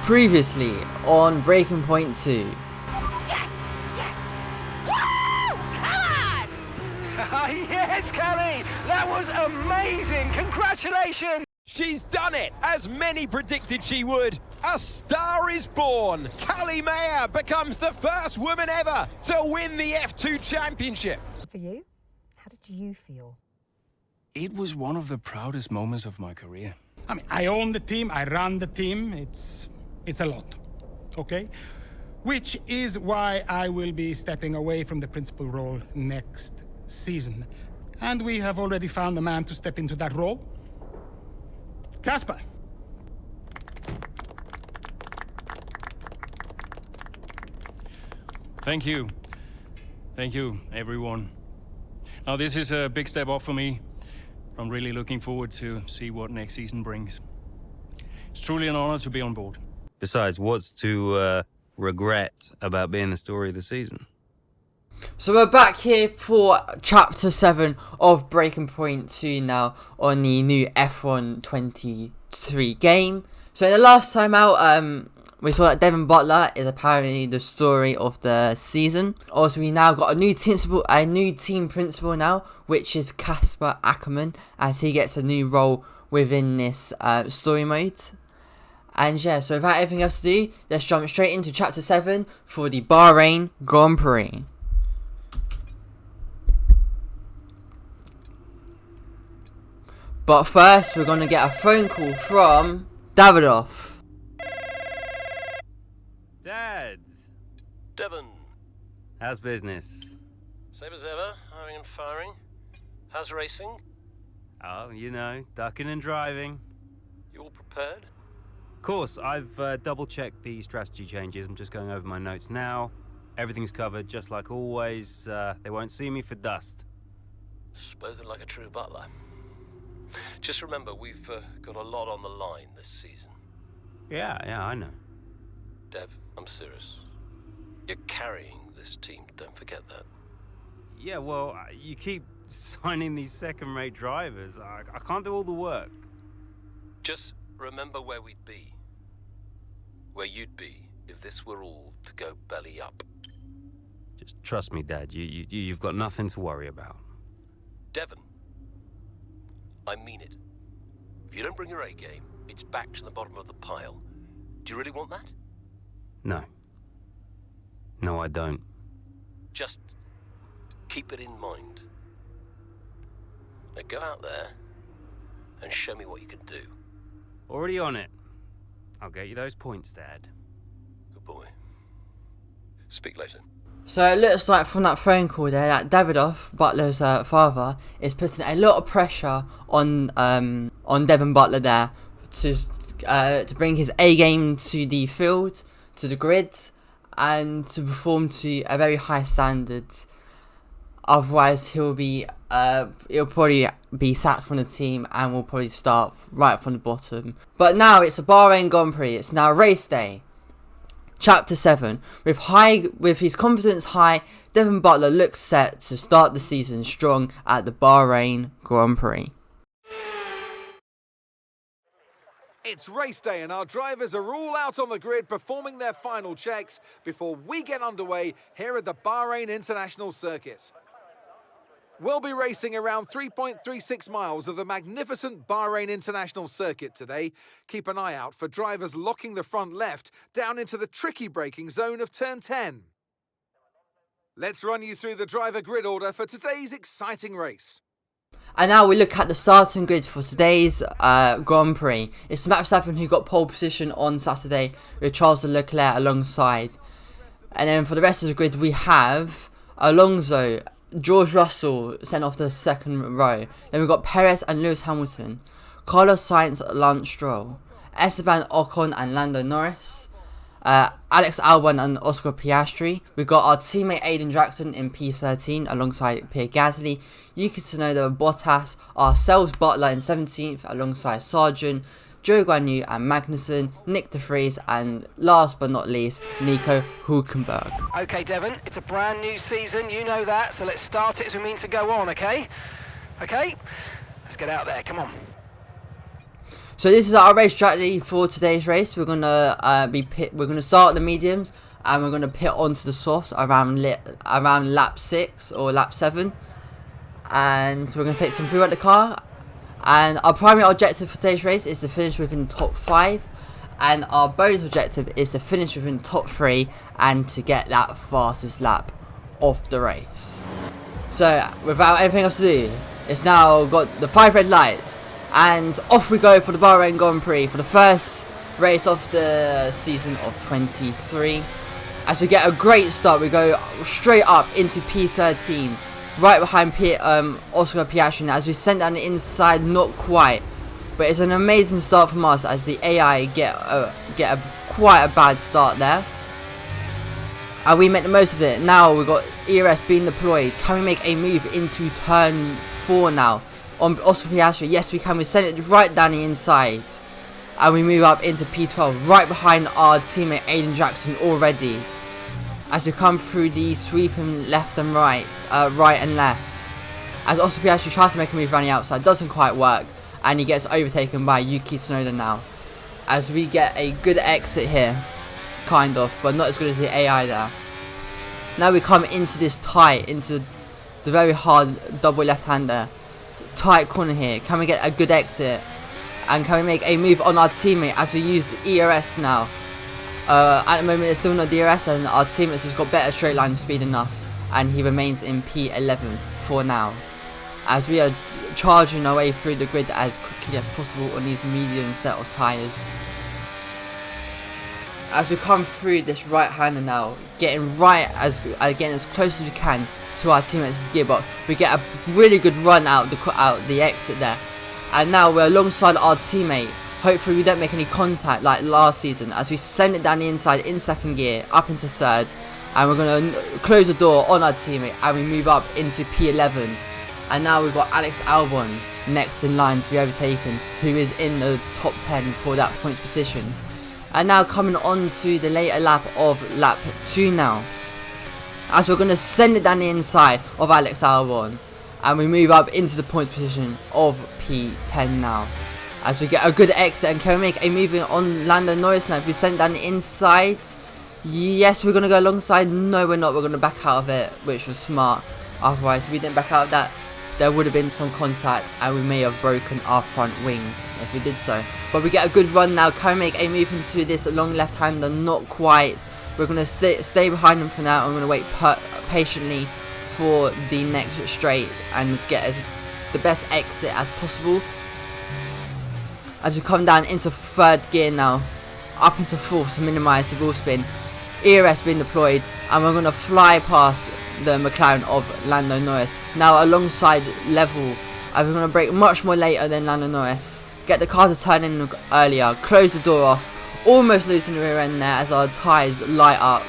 Previously on Breaking Point 2. Yes! Yes! Woo! Come on! Yes, Callie! That was amazing! Congratulations! She's done it, as many predicted she would. A star is born. Callie Mayer becomes the first woman ever to win the F2 championship. For you, how did you feel? It was one of the proudest moments of my career. I mean, I own the team, I run the team, it's a lot, okay? Which is why I will be stepping away from the principal role next season. And we have already found the man to step into that role. Casper. Thank you. Thank you, everyone. Now, this is a big step up for me. I'm really looking forward to see what next season brings. It's truly an honor to be on board. Besides, what's to regret about being the story of the season? So we're back here for Chapter 7 of Breaking Point 2 now on the new F123 game. So the last time out, we saw that Devin Butler is apparently the story of the season. Also, we now got a new team principal now, which is Casper Ackerman, as he gets a new role within this story mode. And yeah, so without anything else to do, let's jump straight into Chapter 7 for the Bahrain Grand Prix. But first, we're going to get a phone call from Davidoff. Dads! Devon, How's business? same as ever, hiring and firing. How's racing? Oh, you know, ducking and driving. You all prepared? Of course, I've double-checked the strategy changes. I'm just going over my notes now. Everything's covered, just like always. They won't see me for dust. Spoken like a true butler. Just remember, we've got a lot on the line this season. Yeah, I know. Dev, I'm serious. You're carrying this team, don't forget that. Yeah, well, you keep signing these second-rate drivers. I can't do all the work. Just remember where we'd be. Where you'd be if this were all to go belly up. Just trust me, Dad. You've got nothing to worry about. Devon, I mean it. If you don't bring your A game, it's back to the bottom of the pile. Do you really want that? No. No, I don't. Just keep it in mind. Now go out there and show me what you can do. Already on it. I'll get you those points, Dad. Good boy. Speak later. So it looks like from that phone call there that Davidoff, Butler's father, is putting a lot of pressure on Devin Butler there to bring his A game to the field, to the grid, and to perform to a very high standard. Otherwise, he'll probably be sacked from the team and will probably start right from the bottom. But now it's a Bahrain Grand Prix. It's now race day. Chapter 7. With his confidence high, Devin Butler looks set to start the season strong at the Bahrain Grand Prix. It's race day and our drivers are all out on the grid performing their final checks before we get underway here at the Bahrain International Circuit. We'll be racing around 3.36 miles of the magnificent Bahrain International Circuit today. Keep an eye out for drivers locking the front left down into the tricky braking zone of turn 10. Let's run you through the driver grid order for today's exciting race. And now we look at the starting grid for today's Grand Prix. It's Max Verstappen who got pole position on Saturday with Charles Leclerc alongside. And then for the rest of the grid we have Alonso, George Russell sent off the second row. Then we've got Perez and Lewis Hamilton, Carlos Sainz, Lance Stroll, Esteban Ocon and Lando Norris, Alex Albon and Oscar Piastri. We've got our teammate Aiden Jackson in P13 alongside Pierre Gasly, Yuki Tsunoda and Bottas, ourselves Butler in 17th alongside Sargent, Joe Guan Yu and Magnussen, Nick De Vries, and last but not least, Nico Hülkenberg. Okay, Devon, it's a brand new season, you know that, so let's start it as we mean to go on, okay? Okay? Let's get out there, come on. So this is our race strategy for today's race. We're gonna we're gonna start at the mediums, and we're gonna pit onto the softs around lap 6 or lap 7, and we're gonna take some through at the car. And our primary objective for today's race is to finish within the top 5, and our bonus objective is to finish within the top 3 and to get that fastest lap of the race. So without anything else to do, it's now got the 5 red lights. And off we go for the Bahrain Grand Prix for the first race of the season of 23. As we get a great start, we go straight up into P13, right behind Oscar Piastri. As we send down the inside, not quite, but it's an amazing start from us as the AI get quite a bad start there, and we make the most of it. Now we've got ERS being deployed. Can we make a move into turn 4 now? On Oscar Piastri, yes we can. We send it right down the inside, and we move up into P12, right behind our teammate Aiden Jackson already. As we come through the sweeping left and right, right and left, as Oscar Piastri tries to make a move around the outside, doesn't quite work, and he gets overtaken by Yuki Tsunoda now. As we get a good exit here, kind of, but not as good as the AI there. Now we come into this tight, into the very hard double left-hander. Tight corner here. Can we get a good exit, and can we make a move on our teammate as we use the ERS now? At the moment it's still not DRS, and our teammate has got better straight line speed than us, and he remains in P11 for now, as we are charging our way through the grid as quickly as possible on these medium set of tyres. As we come through this right hander now, getting right as close as we can to our teammates' gearbox, we get a really good run out the exit there, and now we're alongside our teammate. Hopefully we don't make any contact like last season, as we send it down the inside in 2nd gear up into 3rd, and we're going to close the door on our teammate, and we move up into P11. And now we've got Alex Albon next in line to be overtaken, who is in the top 10 for that points position. And now coming on to the later lap of lap 2 now, as we're going to send it down the inside of Alex Albon, and we move up into the points position of P10 now, as we get a good exit. And can we make a move on Lando Norris now? If we send down the inside, yes we're going to go alongside. No we're not, we're going to back out of it, which was smart. Otherwise if we didn't back out of that, there would have been some contact, and we may have broken our front wing if we did so. But we get a good run now. Can we make a move into this long left hander? Not quite. We're going to stay behind them for now. I'm going to wait patiently for the next straight and just get the best exit as possible. As we come down into 3rd gear now, up into 4th to minimise the wheel spin. ERS being deployed, and we're going to fly past the McLaren of Lando Norris. Now alongside level, and we're going to brake much more later than Lando Norris. Get the car to turn in earlier, close the door off. Almost losing the rear end there as our tyres light up,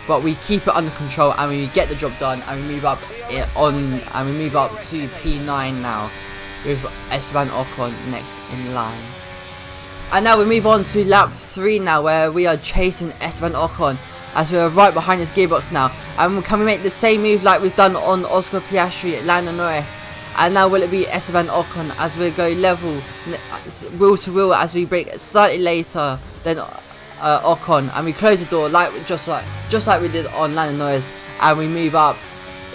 but we keep it under control and we get the job done, and we move up to P9 now with Esteban Ocon next in line. And now we move on to lap 3 now, where we are chasing Esteban Ocon as we are right behind his gearbox now. And can we make the same move like we've done on Oscar Piastri, Lando Norris? And now will it be Esteban Ocon as we go level wheel to wheel as we brake slightly later than Ocon, and we close the door just like we did on Lando Norris, and we move up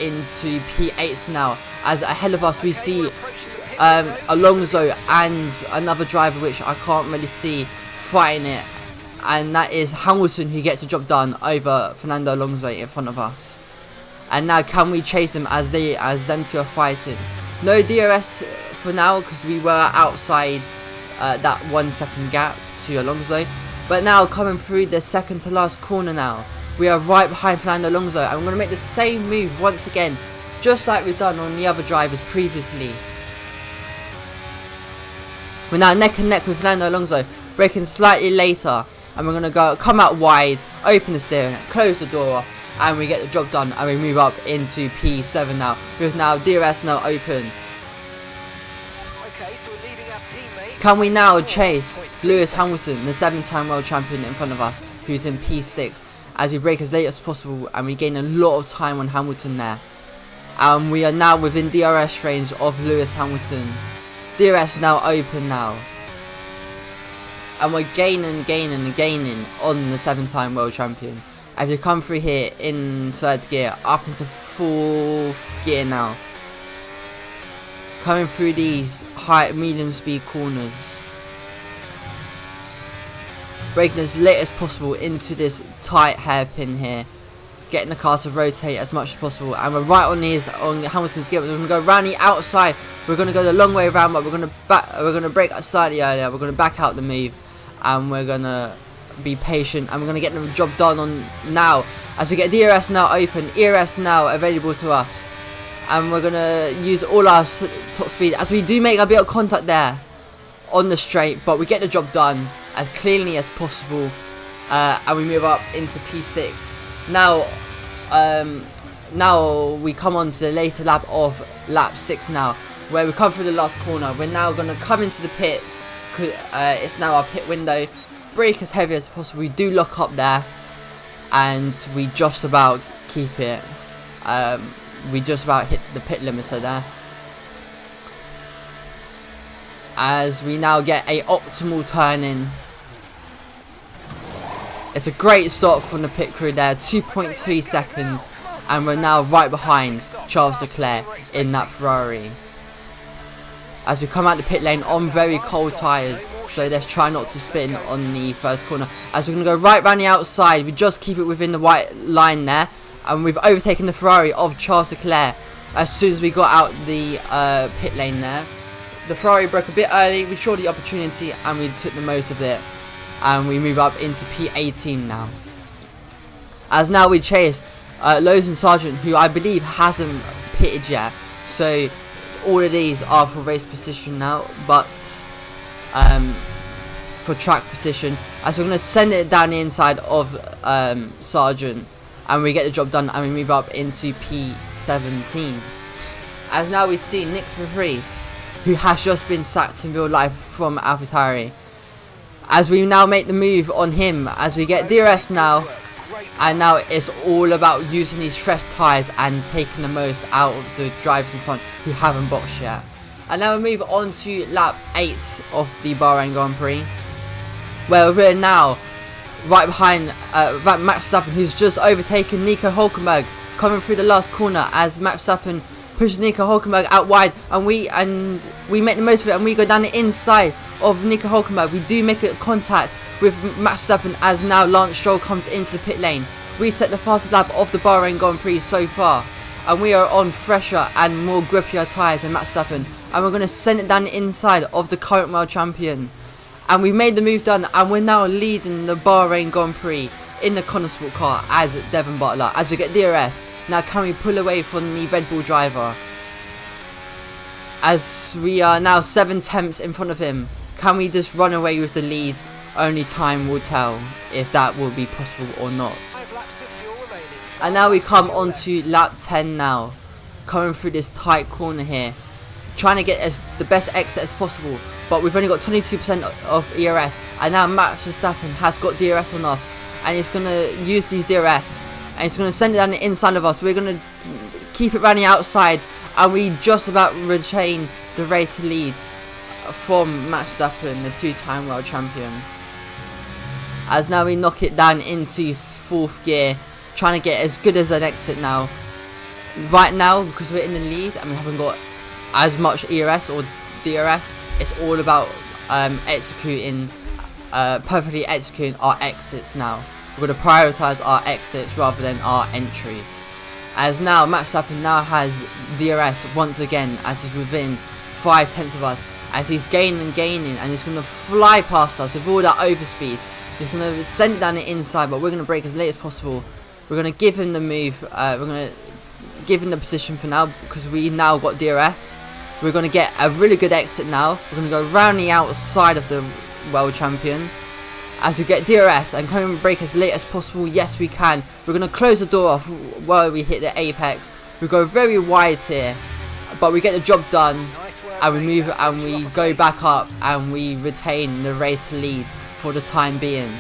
into P8 now, as ahead of us we see Alonso and another driver which I can't really see fighting it, and that is Hamilton, who gets the job done over Fernando Alonso in front of us. And now can we chase them as them two are fighting? No DRS for now because we were outside that 1 second gap to Alonso. But now coming through the second to last corner now, we are right behind Fernando Alonso, and we're going to make the same move once again, just like we've done on the other drivers previously. We're now neck and neck with Fernando Alonso, braking slightly later, and we're going to come out wide, open the steering, close the door off, and we get the job done, and we move up into P7 now, with now DRS now open. Okay, so we're leaving our teammate. Can we now chase Lewis Hamilton, the 7-time world champion in front of us, who's in P6, as we brake as late as possible, and we gain a lot of time on Hamilton there. We are now within DRS range of Lewis Hamilton. DRS now open now. and we're gaining and gaining on the 7-time world champion. As we come through here in 3rd gear, up into 4th gear now. Coming through these high, medium speed corners. Braking as late as possible into this tight hairpin here. Getting the car to rotate as much as possible. And we're right on Hamilton's gear. We're going to go around the outside. We're going to go the long way around, but we're going to brake slightly earlier. We're going to back out the move. And we're going to be patient. And we're going to get the job done on now. As we get DRS now open. ERS now available to us. And we're going to use all our top speed. As we do make a bit of contact there on the straight. But we get the job done as cleanly as possible. And we move up into P6. Now we come on to the later lap of lap 6 now, where we come through the last corner. We're now going to come into the pits. It's now our pit window. Brake as heavy as possible. We do lock up there, and we just about keep it. We just about hit the pit limiter there. As we now get a optimal turn in. It's a great stop from the pit crew there, 2.3 seconds, and we're now right behind Charles Leclerc in that Ferrari. As we come out the pit lane on very cold tyres, so let's try not to spin on the first corner. As we're going to go right round the outside, we just keep it within the white line there, and we've overtaken the Ferrari of Charles Leclerc as soon as we got out the pit lane there. The Ferrari broke a bit early, we saw the opportunity and we took the most of it. And we move up into P18 now. As now we chase Lawson Sargent, who I believe hasn't pitted yet. So all of these are for race position now, but for track position. As we're going to send it down the inside of Sargent, and we get the job done, and we move up into P17. As now we see Nick Vries, who has just been sacked in real life from AlphaTauri. As we now make the move on him, as we get DRS now, and now it's all about using these fresh tyres and taking the most out of the drivers in front who haven't boxed yet. And now we move on to lap 8 of the Bahrain Grand Prix, where we're now right behind Max Verstappen, who's just overtaken Nico Hülkenberg, coming through the last corner as Max Verstappen pushes Nico Hülkenberg out wide, and we make the most of it, and we go down the inside of Nico Hülkenberg. We do make a contact with Max Verstappen as now Lance Stroll comes into the pit lane. We set the fastest lap of the Bahrain Grand Prix so far, and we are on fresher and more grippier tyres than Max Verstappen, and we're going to send it down the inside of the current world champion. And we made the move done, and we're now leading the Bahrain Grand Prix in the Konnersport car as Devon Butler. As we get DRS, now can we pull away from the Red Bull driver? As we are now 7 tenths in front of him, can we just run away with the lead? Only time will tell if that will be possible or not. And now we come on to lap 10 now, coming through this tight corner here, trying to get the best exit as possible, but we've only got 22% of ERS, and now Max Verstappen has got DRS on us, and he's going to use these DRS, and he's going to send it down the inside of us. We're going to keep it around the outside, and we just about retain the race lead from Max Verstappen, the 2-time world champion. As now we knock it down into 4th gear, trying to get as good as an exit now. Right now, because we're in the lead and we haven't got as much ERS or DRS, it's all about perfectly executing our exits now. We're going to prioritise our exits rather than our entries. As now Max Verstappen now has DRS once again, as he's within 5 tenths of us, as he's gaining and he's going to fly past us with all that overspeed. He's going to send it down the inside, but we're going to brake as late as possible. We're going to give him the move, we're going to give him the position for now, because we now got DRS. We're going to get a really good exit now. We're going to go round the outside of the world champion. As we get DRS and come and brake as late as possible, yes we can. We're going to close the door off while we hit the apex. We go very wide here, but we get the job done, and we move and we go back up and we retain the race lead for the time being.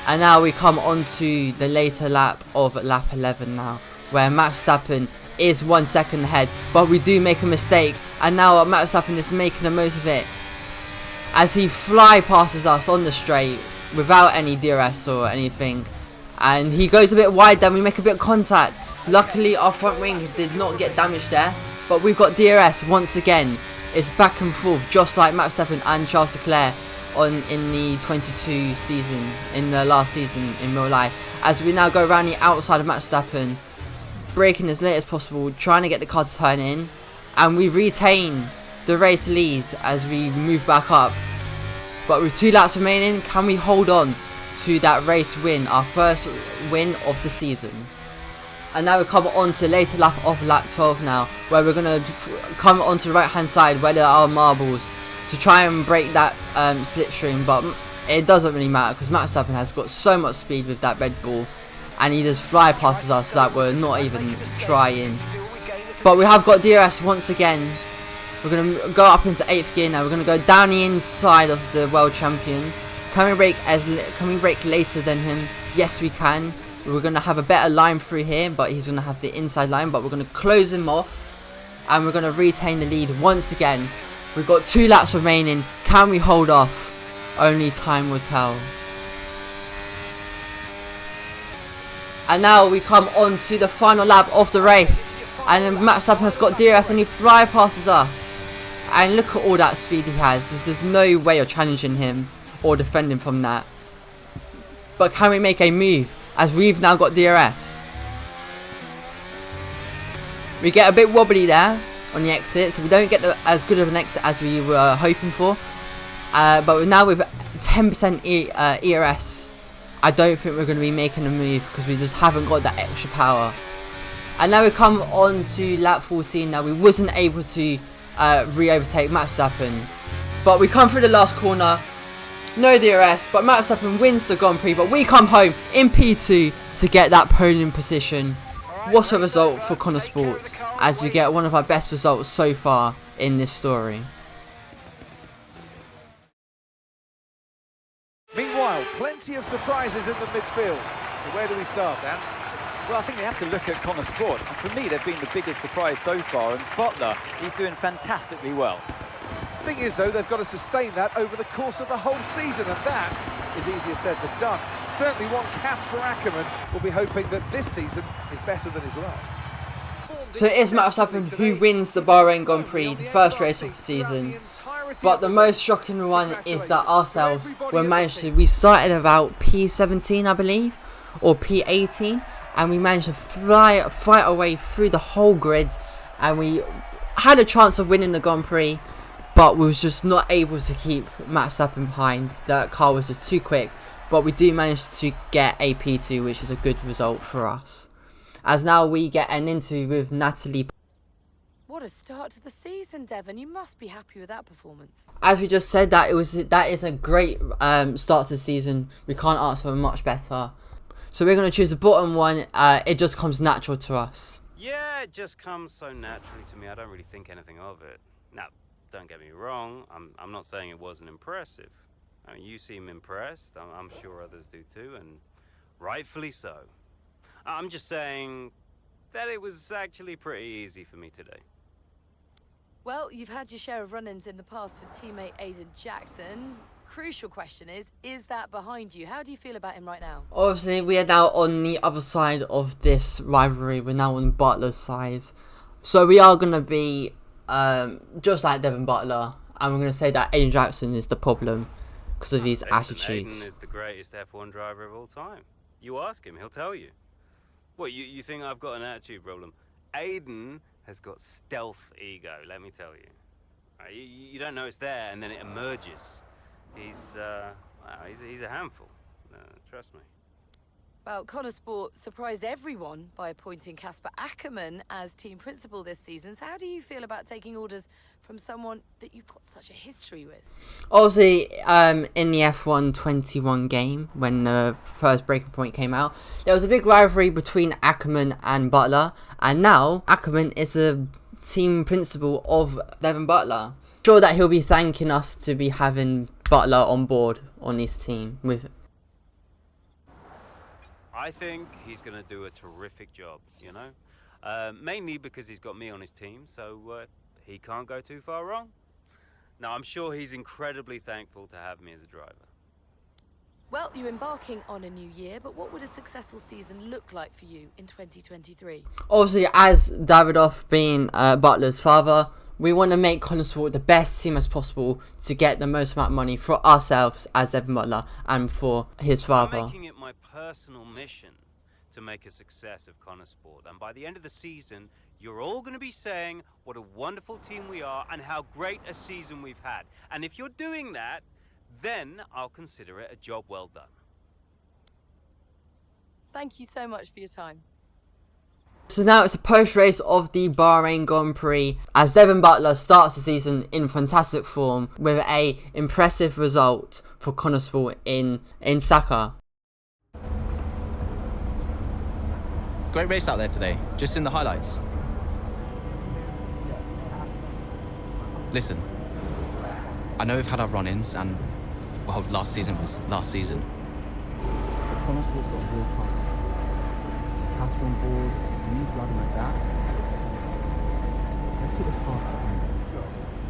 And now we come on to the later lap of lap 11 now, where Max Verstappen is 1 second ahead, but we do make a mistake, and now Max Verstappen is making the most of it. as he fly passes us on the straight without any DRS or anything, and he goes a bit wide. Then we make a bit of contact. Luckily our front wing did not get damaged there, but we've got DRS once again. It's back and forth just like Max Verstappen and Charles Leclerc in the 22 season, in the last season in real life, as we now go around the outside of Max Verstappen, braking as late as possible, trying to get the car to turn in, and we retain the race lead as we move back up. But with 2 laps remaining, can we hold on to that race win, our first win of the season? And now we come on to the later lap of lap 12 now, where we're going to come onto the right hand side where there are marbles to try and break that slipstream, but it doesn't really matter because Max Verstappen has got so much speed with that Red Bull, and he just fly passes us that we're not even trying. But we have got DRS once again. We're going to go up into 8th gear now. We're going to go down the inside of the world champion. Can we brake later than him? Yes, we can. We're going to have a better line through here, but he's going to have the inside line, but we're going to close him off, and we're going to retain the lead once again. We've got 2 laps remaining. Can we hold off? Only time will tell. And now we come on to the final lap of the race, and then Max Verstappen has got DRS and he fly passes us, and look at all that speed he has. There's just no way of challenging him or defending from that. But can we make a move, as we've now got DRS? We get a bit wobbly there on the exit, so we don't get as good of an exit as we were hoping for. But now with 10% ERS, I don't think we're going to be making a move because we just haven't got that extra power. And now we come on to lap 14. Now we wasn't able to re-overtake Max Verstappen, but we come through the last corner, no DRS, but Max Verstappen wins the Grand Prix, but we come home in P2 to get that podium position. What a result for Konnersport, as we get one of our best results so far in this story. Meanwhile, plenty of surprises in the midfield. So where do we start, Ant? Well, I think we have to look at Konnersport. And for me, they've been the biggest surprise so far. And Butler, he's doing fantastically well. Thing is, though, they've got to sustain that over the course of the whole season, and that is easier said than done. Certainly one Casper Ackermann will be hoping that this season is better than his last. So it is Max Verstappen who wins the Bahrain Grand Prix, the first race of the season. But the most shocking one is that ourselves we started about P17, I believe, or P18, and we managed to fight our way through the whole grid, and we had a chance of winning the Grand Prix, but we was just not able to keep Max Verstappen behind. That car was just too quick, but we do manage to get a P2, which is a good result for us. As now we get an interview with Natalie. What a start to the season, Devon. You must be happy with that performance. As we just said, that is a great start to the season. We can't ask for much better. So we're going to choose the bottom one. It just comes natural to us. Yeah, it just comes so naturally to me. I don't really think anything of it. Now, don't get me wrong. I'm not saying it wasn't impressive. I mean, you seem impressed. I'm sure others do too, and rightfully so. I'm just saying that it was actually pretty easy for me today. Well, you've had your share of run-ins in the past with teammate Aiden Jackson. Crucial question is that behind you? How do you feel about him right now? Obviously, we are now on the other side of this rivalry. We're now on Butler's side. So we are going to be just like Devon Butler. And we're going to say that Aiden Jackson is the problem because of his attitudes. Aiden is the greatest F1 driver of all time. You ask him, he'll tell you. What, you think I've got an attitude problem? Aiden has got stealth ego, let me tell you. You don't know it's there, and then it emerges. He's a handful, trust me. Well, Konnersport surprised everyone by appointing Casper Ackermann as team principal this season. So how do you feel about taking orders from someone that you've got such a history with? Obviously, in the F121 game, when the first Breaking Point came out, there was a big rivalry between Ackermann and Butler, and now Ackermann is the team principal of Devon Butler. Sure that he'll be thanking us to be having Butler on board on his team with. I think he's going to do a terrific job, you know? Mainly because he's got me on his team, so he can't go too far wrong. Now, I'm sure he's incredibly thankful to have me as a driver. Well, you're embarking on a new year, but what would a successful season look like for you in 2023? Obviously, as Davidoff being Butler's father, we want to make Konnersport the best team as possible to get the most amount of money for ourselves as Devin Butler and for his father. I'm making it my personal mission to make a success of Konnersport, and by the end of the season, you're all going to be saying what a wonderful team we are and how great a season we've had. And if you're doing that, then I'll consider it a job well done. Thank you so much for your time. So now it's a post-race of the Bahrain Grand Prix as Devin Butler starts the season in fantastic form with a impressive result for Konnersport in Saka. Great race out there today, just in the highlights. Listen, I know we've had our run-ins and, well, last season was last season.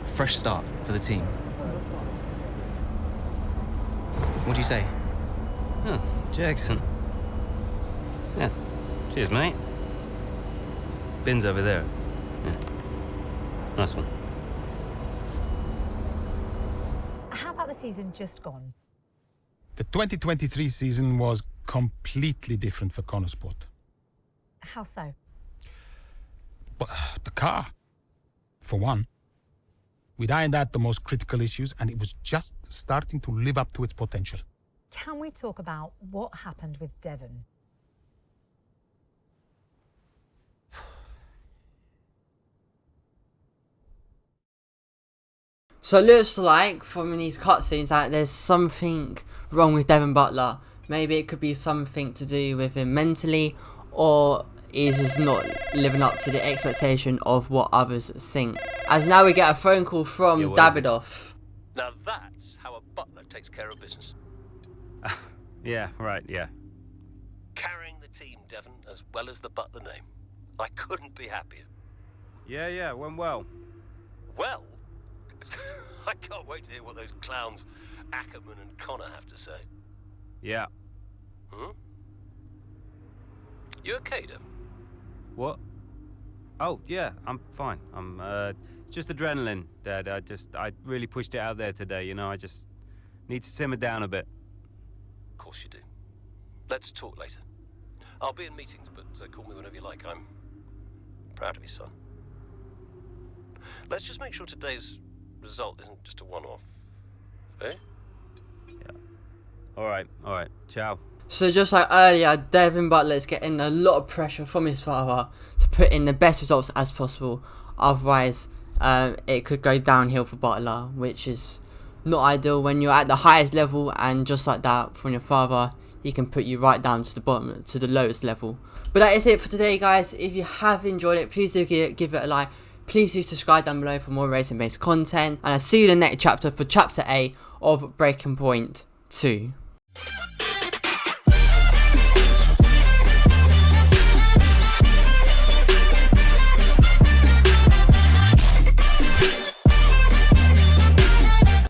Fresh start for the team. What do you say? Oh, Jackson. Yeah. Cheers, mate. Bin's over there. Yeah. Nice one. How about the season just gone? The 2023 season was completely different for Konnersport. How so? But the car, for one. We'd ironed out the most critical issues, and it was just starting to live up to its potential. Can we talk about what happened with Devon? So it looks like from these cutscenes that there's something wrong with Devin Butler. Maybe it could be something to do with him mentally, or he's just not living up to the expectation of what others think. As now we get a phone call from Davidoff. Now that's how a butler takes care of business. Yeah, right, yeah. Carrying the team, Devon, as well as the butler name. I couldn't be happier. Yeah, went well. Well? I can't wait to hear what those clowns Ackerman and Connor have to say. Yeah. You okay, Devon? What? Oh, yeah, I'm fine. I'm, just adrenaline, Dad. I really pushed it out there today, you know, I just need to simmer down a bit. Of course you do. Let's talk later. I'll be in meetings, but call me whenever you like. I'm proud of you, son. Let's just make sure today's result isn't just a one-off. Eh? Yeah. All right. Ciao. So just like earlier, Devin Butler is getting a lot of pressure from his father to put in the best results as possible. Otherwise, it could go downhill for Butler, which is not ideal when you're at the highest level, and just like that, from your father, he can put you right down to the bottom, to the lowest level. But that is it for today, guys. If you have enjoyed it, please do give it a like. Please do subscribe down below for more racing based content, and I'll see you in the next chapter for chapter 8 of Breaking Point 2.